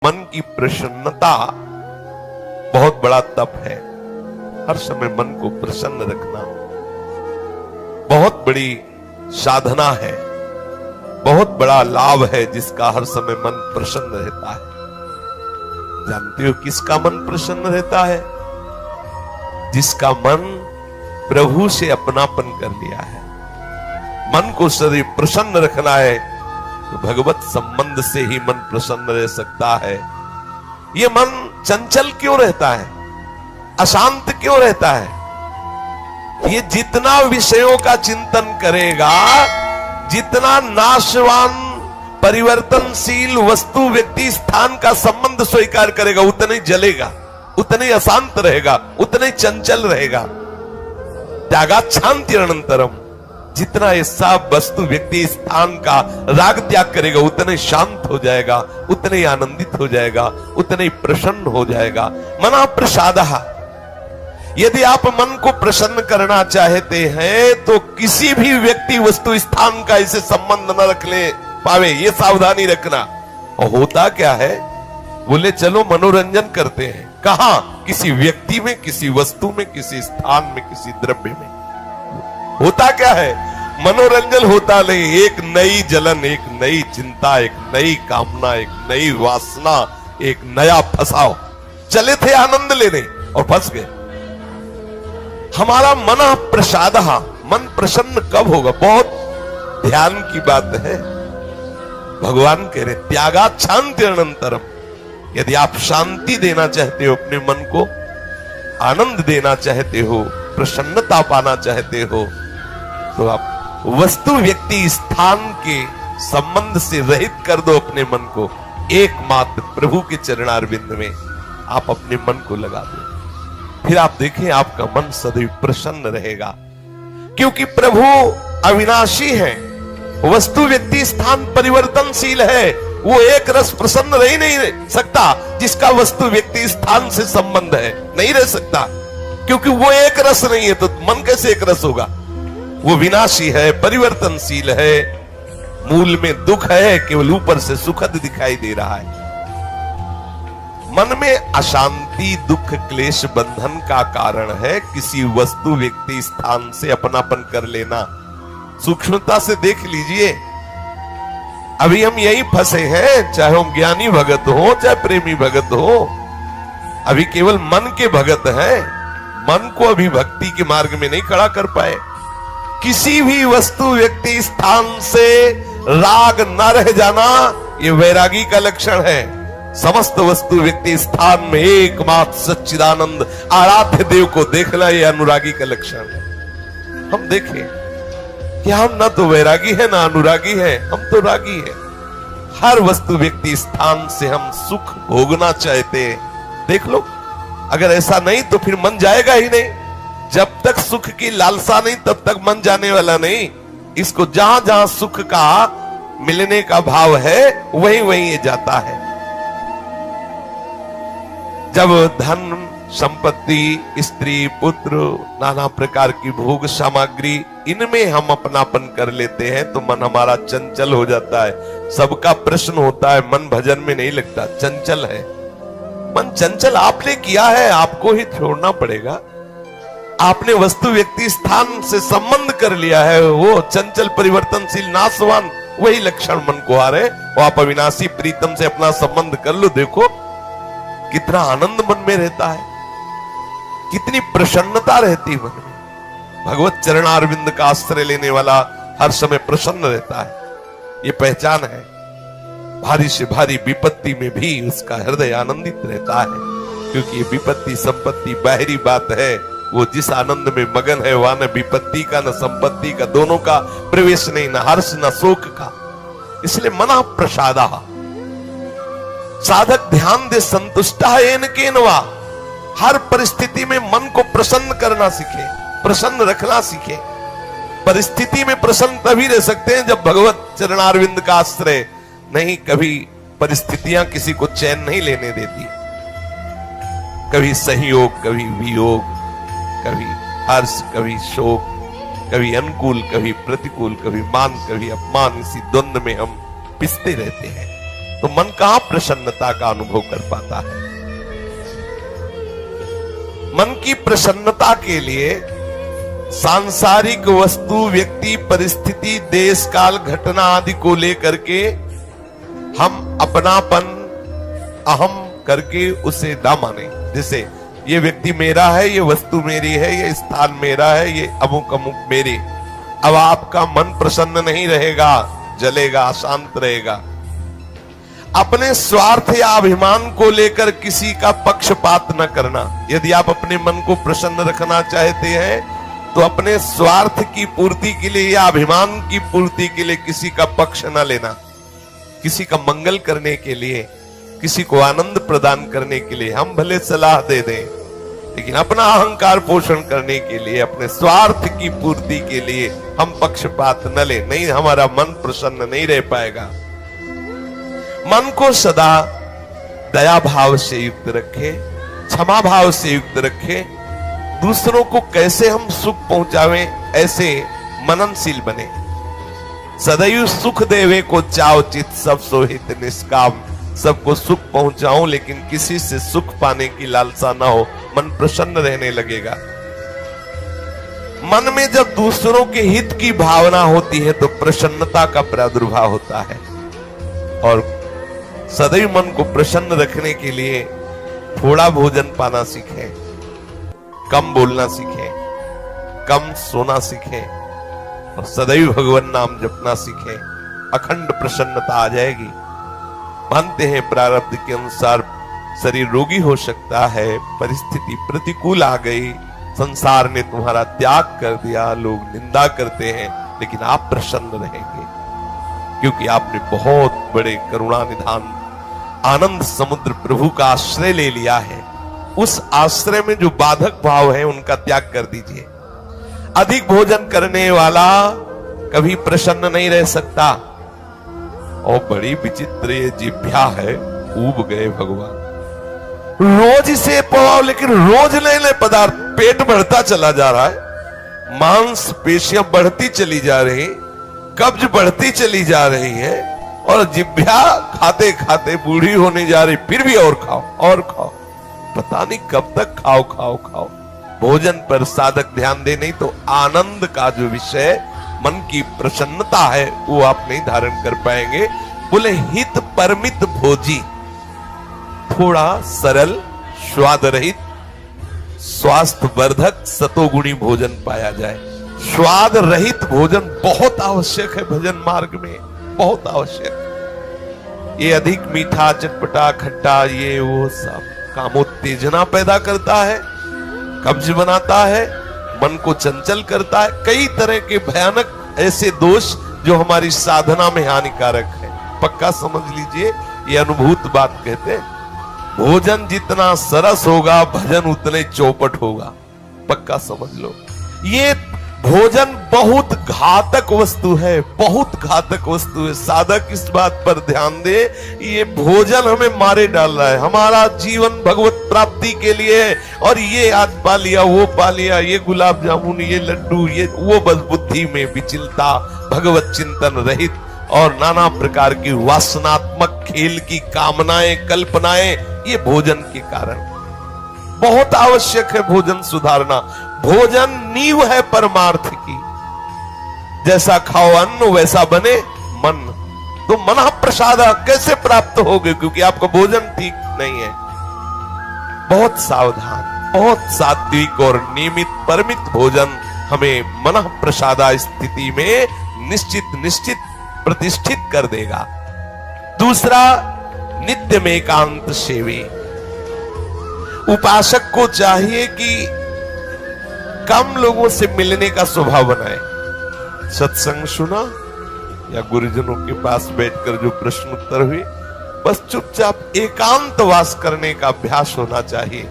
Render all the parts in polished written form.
मन की प्रसन्नता बहुत बड़ा तप है। हर समय मन को प्रसन्न रखना बहुत बड़ी साधना है, बहुत बड़ा लाभ है, जिसका हर समय मन प्रसन्न रहता है। जानते हो किसका मन प्रसन्न रहता है? जिसका मन प्रभु से अपनापन कर लिया है। मन को सदैव प्रसन्न रखना है तो भगवत संबंध से ही मन प्रसन्न रह सकता है। ये मन चंचल क्यों रहता है, अशांत क्यों रहता है? ये जितना विषयों का चिंतन करेगा, जितना नाशवान परिवर्तनशील वस्तु व्यक्ति स्थान का संबंध स्वीकार करेगा, उतना ही जलेगा, उतना ही अशांत रहेगा, उतना ही चंचल रहेगा। त्यागात् शांति अनंतरम, जितना ऐसा वस्तु व्यक्ति स्थान का राग त्याग करेगा, उतना ही शांत हो जाएगा, उतना ही आनंदित हो जाएगा, उतना ही प्रसन्न हो जाएगा। मना प्रसादः, यदि आप मन को प्रसन्न करना चाहते हैं तो किसी भी व्यक्ति वस्तु स्थान का इसे संबंध न रख ले पावे, ये सावधानी रखना। और होता क्या है, बोले चलो मनोरंजन करते हैं। कहां? किसी व्यक्ति में, किसी वस्तु में, किसी स्थान में, किसी द्रव्य में। होता क्या है, मनोरंजन होता नहीं, एक नई जलन, एक नई चिंता, एक नई कामना, एक नई वासना, एक नया फसाव। चले थे आनंद लेने और फंस गए। हमारा मन प्रसाद, मन प्रसन्न कब होगा? बहुत ध्यान की बात है। भगवान कह रहे त्यागात् शांति अनंतरम, यदि आप शांति देना चाहते हो अपने मन को, आनंद देना चाहते हो, प्रसन्नता पाना चाहते हो, तो आप वस्तु व्यक्ति स्थान के संबंध से रहित कर दो अपने मन को। एकमात्र प्रभु के चरणारविंद में आप अपने मन को लगा दो, फिर आप देखें आपका मन सदैव प्रसन्न रहेगा। क्योंकि प्रभु अविनाशी है, वस्तु व्यक्ति स्थान परिवर्तनशील है। वो एक रस प्रसन्न रह ही नहीं सकता जिसका वस्तु व्यक्ति स्थान से संबंध है, नहीं रह सकता। क्योंकि वो एक रस नहीं है तो मन कैसे एक रस होगा? वो विनाशी है, परिवर्तनशील है, मूल में दुख है, केवल ऊपर से सुखद दिखाई दे रहा है। मन में अशांति, दुख, क्लेश, बंधन का कारण है किसी वस्तु व्यक्ति स्थान से अपनापन कर लेना। सूक्ष्मता से देख लीजिए, अभी हम यही फंसे हैं, चाहे हम ज्ञानी भगत हो, चाहे प्रेमी भगत हो, अभी केवल मन के भगत हैं। मन को अभी भक्ति के मार्ग में नहीं खड़ा कर पाए। किसी भी वस्तु व्यक्ति स्थान से राग न रह जाना, ये वैरागी का लक्षण है। समस्त वस्तु व्यक्ति स्थान में एकमात्र सच्चिदानंद आराध्य देव को देखना, ये अनुरागी का लक्षण है। हम देखें कि हम ना तो वैरागी है ना अनुरागी है, हम तो रागी है। हर वस्तु व्यक्ति स्थान से हम सुख भोगना चाहते हैं। देख लो, अगर ऐसा नहीं तो फिर मन जाएगा ही नहीं। जब तक सुख की लालसा नहीं तब तक मन जाने वाला नहीं। इसको जहां जहां सुख का मिलने का भाव है वहीं वहीं ये जाता है। जब धन संपत्ति, स्त्री, पुत्र, नाना प्रकार की भोग सामग्री, इनमें हम अपनापन कर लेते हैं तो मन हमारा चंचल हो जाता है। सबका प्रश्न होता है, मन भजन में नहीं लगता, चंचल है। मन चंचल आपने किया है, आपको ही छोड़ना पड़ेगा। आपने वस्तु व्यक्ति स्थान से संबंध कर लिया है, वो चंचल, परिवर्तनशील, नाशवान, वही लक्षण मन को आ रहे। वो आप अविनाशी प्रीतम से अपना संबंध कर लो, देखो कितना आनंद मन में रहता है, कितनी प्रसन्नता रहती मन में। भगवत चरणारविंद का आश्रय लेने वाला हर समय प्रसन्न रहता है, ये पहचान है। भारी से भारी विपत्ति में भी उसका हृदय आनंदित रहता है, क्योंकि ये विपत्ति संपत्ति बाहरी बात है। वो जिस आनंद में मगन है वहां न विपत्ति का न संपत्ति का, दोनों का प्रवेश नहीं, न हर्ष न शोक का। इसलिए मना प्रसादा, साधक ध्यान दे संतुष्टा येन केनवा। हर परिस्थिति में मन को प्रसन्न करना सीखे, प्रसन्न रखना सीखे। परिस्थिति में प्रसन्न तभी रह सकते हैं जब भगवत चरणारविंद का आश्रय नहीं। कभी परिस्थितियां किसी को चैन नहीं लेने देती। कभी सहयोग, कभी वियोग, कभी हर्ष, कभी शोक, कभी अनुकूल, कभी प्रतिकूल, कभी मान, कभी अपमान। इसी द्वंद्व में हम पिसते रहते हैं। तो मन कहां प्रसन्नता का अनुभव कर पाता है। मन की प्रसन्नता के लिए सांसारिक वस्तु, व्यक्ति, परिस्थिति, देश काल, घटना आदि को लेकर के हम अपनापन, अहम करके उसे ना माने। जैसे ये व्यक्ति मेरा है, ये वस्तु मेरी है, ये स्थान मेरा है, ये अमुक अमुक मेरी। अब आपका मन प्रसन्न नहीं रहेगा, जलेगा, शांत रहेगा। अपने स्वार्थ या अभिमान को लेकर किसी का पक्षपात न करना। यदि आप अपने मन को प्रसन्न रखना चाहते हैं तो अपने स्वार्थ की पूर्ति के लिए या अभिमान की पूर्ति के लिए किसी का पक्ष न लेना। किसी का मंगल करने के लिए, किसी को आनंद प्रदान करने के लिए हम भले सलाह दे दें, लेकिन अपना अहंकार पोषण करने के लिए, अपने स्वार्थ की पूर्ति के लिए हम पक्षपात न ले। नहीं, हमारा मन प्रसन्न नहीं रह पाएगा। मन को सदा दया भाव से युक्त रखे, क्षमा भाव से युक्त रखे। दूसरों को कैसे हम सुख पहुंचावें, ऐसे मननशील बने। सदैव सुख देवे को चाव चित, सब सोहित निष्काम। सबको सुख पहुंचाऊं लेकिन किसी से सुख पाने की लालसा ना हो, मन प्रसन्न रहने लगेगा। मन में जब दूसरों के हित की भावना होती है तो प्रसन्नता का प्रादुर्भाव होता है। और सदैव मन को प्रसन्न रखने के लिए थोड़ा भोजन पाना सीखें, कम बोलना सीखें, कम सोना सीखें और सदैव भगवान नाम जपना सीखें। अखंड प्रसन्नता आ जाएगी। मानते हैं प्रारब्ध के अनुसार शरीर रोगी हो सकता है, परिस्थिति प्रतिकूल आ गई, संसार ने तुम्हारा त्याग कर दिया, लोग निंदा करते हैं, लेकिन आप प्रसन्न रहेंगे क्योंकि आपने बहुत बड़े करुणा निधान आनंद समुद्र प्रभु का आश्रय ले लिया है। उस आश्रय में जो बाधक भाव है उनका त्याग कर दीजिए। अधिक भोजन करने वाला कभी प्रसन्न नहीं रह सकता। और बड़ी विचित्र ये जिह्वा है, ऊब गए भगवान। रोज इसे पवाओ, लेकिन रोज नए नए पदार्थ, पेट बढ़ता चला जा रहा है, मांस पेशियां बढ़ती चली जा रही, कब्ज बढ़ती चली जा रही है और जिह्वा खाते खाते बूढ़ी होने जा रही, फिर भी और खाओ और खाओ। पता नहीं कब तक खाओ खाओ खाओ। भोजन पर साधक ध्यान दे, नहीं तो आनंद का जो विषय, मन की प्रसन्नता है, वो आप नहीं धारण कर पाएंगे। बोले हित परमित भोजी, थोड़ा सरल, स्वाद रहित, स्वास्थ्य वर्धक, सतोगुणी भोजन पाया जाए। स्वाद रहित भोजन बहुत आवश्यक है भजन मार्ग में, बहुत आवश्यक। ये अधिक मीठा, चटपटा, खट्टा, ये वो सब कामोत्तेजना पैदा करता है, कब्ज बनाता है, मन को चंचल करता है। कई तरह के भयानक ऐसे दोष जो हमारी साधना में हानिकारक है। पक्का समझ लीजिए, ये अनुभूत बात कहते हैं। भोजन जितना सरस होगा, भजन उतने चौपट होगा। पक्का समझ लो। ये भोजन बहुत घातक वस्तु है, बहुत घातक वस्तु है। साधक इस बात पर ध्यान दे, ये भोजन हमें मारे डाल रहा है। हमारा जीवन भगवत प्राप्ति के लिए है और ये आज पा लिया, वो पा लिया, ये गुलाब जामुन, ये लड्डू, ये वो, बस बुद्धि में विचलता, भगवत चिंतन रहित और नाना प्रकार की वासनात्मक खेल की कामनाएं, कल्पनाएं, ये भोजन के कारण। बहुत आवश्यक है भोजन सुधारना। भोजन नींव है परमार्थ की। जैसा खाओ अन्न वैसा बने मन। तो मन प्रसाद कैसे प्राप्त होगे, क्योंकि आपका भोजन ठीक नहीं है। बहुत सावधान, बहुत सात्विक और नियमित परमित भोजन हमें मन प्रसादा स्थिति में निश्चित प्रतिष्ठित कर देगा। दूसरा, नित्य में एकांत सेवी। उपासक को चाहिए कि कम लोगों से मिलने का स्वभाव बनाए। सत्संग सुना या गुरुजनों के पास बैठकर जो प्रश्न उत्तर हुए, बस चुपचाप एकांतवास करने का अभ्यास होना चाहिए।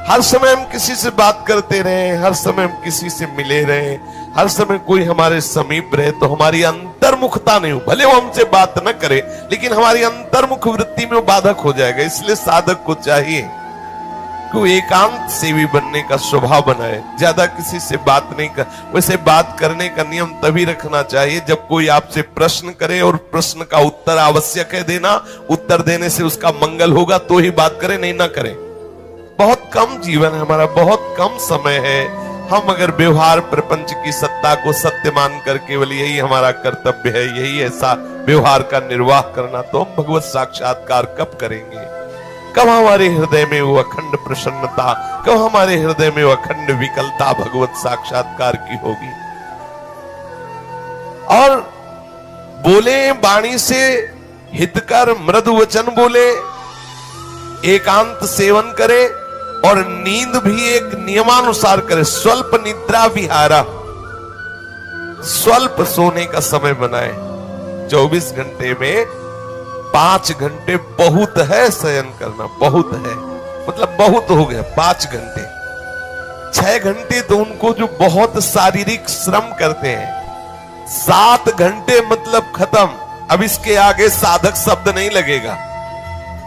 हर समय हम किसी से बात करते रहे, हर समय हम किसी से मिले रहे, हर समय कोई हमारे समीप रहे, तो हमारी अंतर्मुखता नहीं हो। भले वो हमसे बात न करे, लेकिन हमारी अंतर्मुख वृत्ति में वो बाधक हो जाएगा। इसलिए साधक को चाहिए कि वो एकांत सेवी बनने का स्वभाव बनाए, ज्यादा किसी से बात नहीं कर। वैसे बात करने का नियम तभी रखना चाहिए जब कोई आपसे प्रश्न करे और प्रश्न का उत्तर आवश्यक है देना, उत्तर देने से उसका मंगल होगा तो ही बात करें, नहीं ना करें। बहुत कम जीवन है हमारा, बहुत कम समय है। हम अगर व्यवहार प्रपंच की सत्ता को सत्य मान कर केवल यही हमारा कर्तव्य है, यही ऐसा व्यवहार का निर्वाह करना, तो हम भगवत साक्षात्कार कब करेंगे? कब हमारे हृदय में वो अखंड प्रसन्नता, कब हमारे हृदय में वो अखंड विकलता भगवत साक्षात्कार की होगी? और बोले वाणी से हितकर मृदु वचन बोले, एकांत सेवन करे और नींद भी एक नियमानुसार करे। स्वल्प निद्रा विहारा, स्वल्प सोने का समय बनाए। 24 घंटे में 5 घंटे बहुत है शयन करना, बहुत है, मतलब बहुत हो गया 5 घंटे। 6 घंटे तो उनको जो बहुत शारीरिक श्रम करते हैं, 7 घंटे मतलब खत्म, अब इसके आगे साधक शब्द नहीं लगेगा।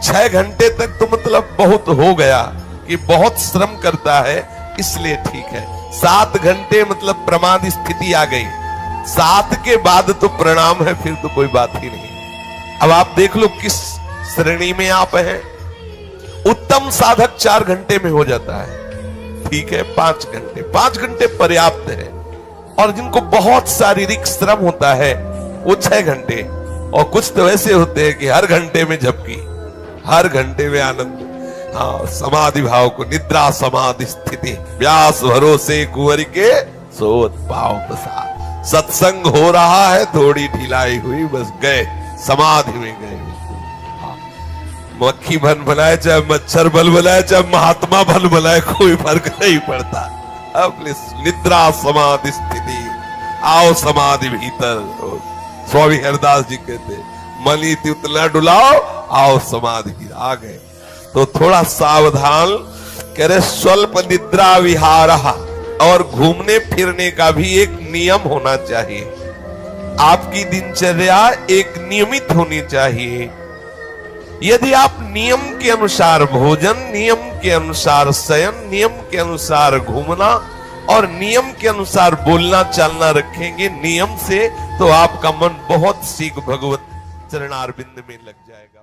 6 घंटे तक तो मतलब बहुत हो गया कि बहुत श्रम करता है, इसलिए ठीक है। 7 घंटे मतलब प्रमाद स्थिति आ गई, 7 के बाद तो प्रणाम है, फिर तो कोई बात ही नहीं। अब आप देख लो किस श्रेणी में आप हैं। उत्तम साधक 4 घंटे में हो जाता है, ठीक है। 5 घंटे पर्याप्त है। और जिनको बहुत शारीरिक श्रम होता है वो 6 घंटे, और कुछ तो ऐसे होते हैं कि हर घंटे में झपकी, हर घंटे में आनंद। हाँ, समाधि भाव को निद्रा समाधि स्थिति, व्यास भरोसे कुंवर के सोत पाओ प्रसाद। सत्संग हो रहा है, थोड़ी ढिलाई हुई, बस गए समाधि में गए। हाँ, मक्खी बन बनाए चाहे मच्छर बल बनाए चाहे महात्मा बल बनाए, कोई फर्क नहीं पड़ता। अपने निद्रा समाधि स्थिति, आओ समाधि भीतर। स्वामी हरदास जी कहते मनी उतना डुलाओ, आओ समाधि आ गए। तो थोड़ा सावधान करे। स्वल्प निद्रा विहारा, और घूमने फिरने का भी एक नियम होना चाहिए। आपकी दिनचर्या एक नियमित होनी चाहिए। यदि आप नियम के अनुसार भोजन, नियम के अनुसार शयन, नियम के अनुसार घूमना और नियम के अनुसार बोलना चालना रखेंगे नियम से, तो आपका मन बहुत शीघ्र भगवत चरणारविंद में लग जाएगा।